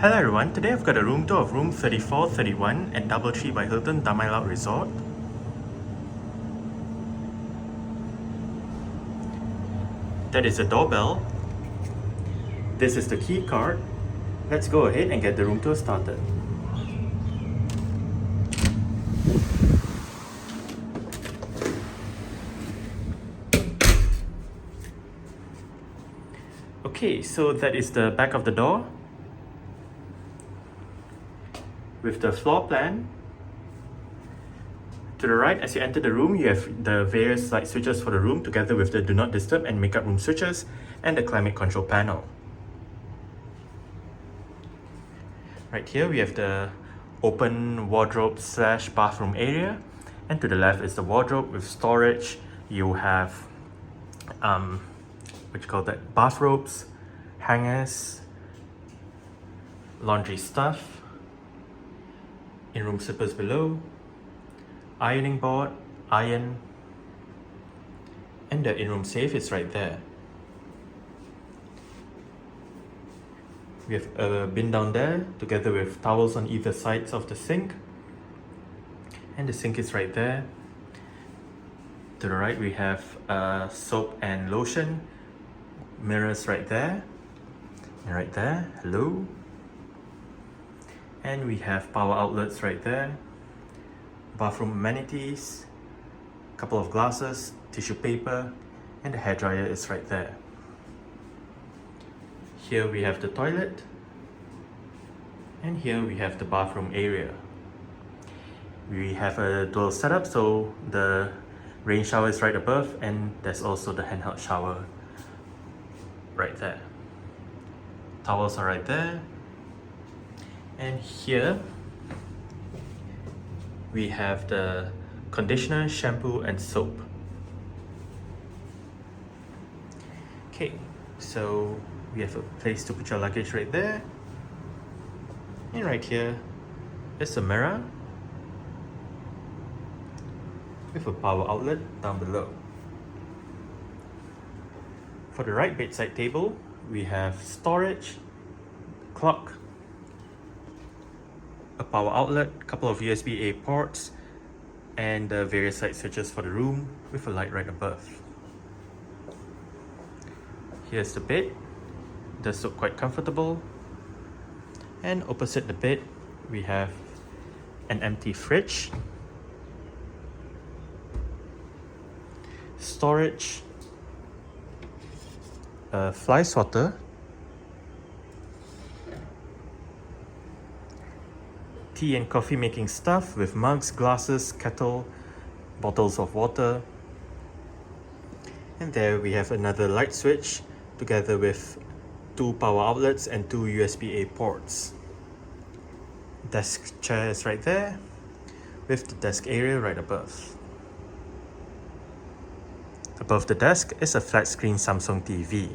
Hello everyone, today I've got a room tour of room 3431 at DoubleTree by Hilton Damai Laut Resort. That is the doorbell. This is the key card. Let's go ahead and get the room tour started. Okay, so that is the back of the door with the floor plan. To the right, as you enter the room, you have the various light switches for the room together with the do not disturb and makeup room switches and the climate control panel. Right here we have the open wardrobe slash bathroom area, and to the left is the wardrobe with storage. You have bathrobes, hangers, laundry stuff, in-room slippers below, ironing board, iron, and the in-room safe is right there. We have a bin down there together with towels on either sides of the sink, and the sink is right there. To the right we have soap and lotion, mirrors right there, and right there, hello. And we have power outlets right there, bathroom amenities, couple of glasses, tissue paper, and the hairdryer is right there. Here we have the toilet, and here we have the bathroom area. We have a dual setup, so the rain shower is right above, and there's also the handheld shower right there. Towels are right there. And here we have the conditioner, shampoo, and soap. Okay, so we have a place to put your luggage right there. And right here is a mirror with a power outlet down below. For the right bedside table, we have storage, clock, a power outlet, couple of USB-A ports, and the various light switches for the room with a light right above. Here's the bed. It does look quite comfortable. And opposite the bed, we have an empty fridge, storage, a fly swatter, tea and coffee making stuff with mugs, glasses, kettle, bottles of water. And there we have another light switch together with 2 power outlets and 2 USB-A ports. Desk chair is right there with the desk area right above. Above the desk is a flat screen Samsung TV.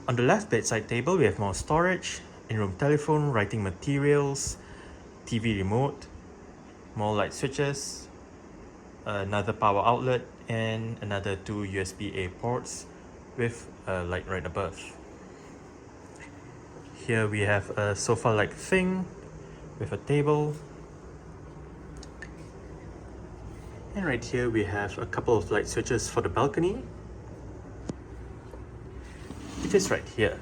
On the left bedside table we have more storage, in-room telephone, writing materials, TV remote, more light switches, another power outlet, and another 2 USB-A ports with a light right above. Here we have a sofa-like thing with a table. And right here we have a couple of light switches for the balcony. It is right here.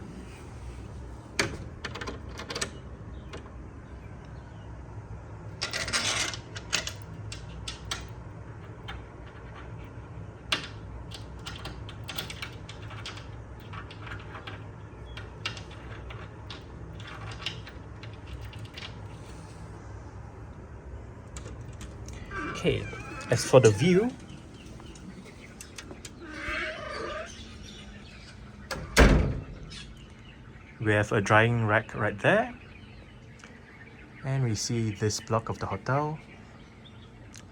Okay, as for the view, we have a drying rack right there, and we see this block of the hotel,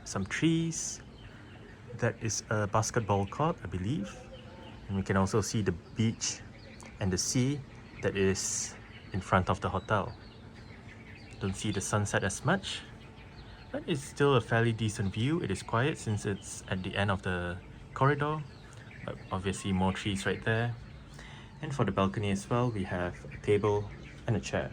some trees, that is a basketball court I believe, and we can also see the beach and the sea that is in front of the hotel. Don't see the sunset as much, but it's still a fairly decent view. It is quiet since it's at the end of the corridor, but obviously more trees right there. And for the balcony as well, we have a table and a chair.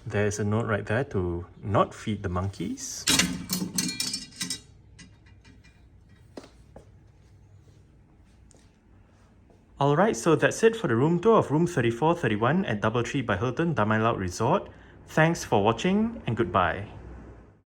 There's a note right there to not feed the monkeys. Alright, so that's it for the room tour of room 3431 at DoubleTree by Hilton Damai Laut Resort. Thanks for watching and goodbye.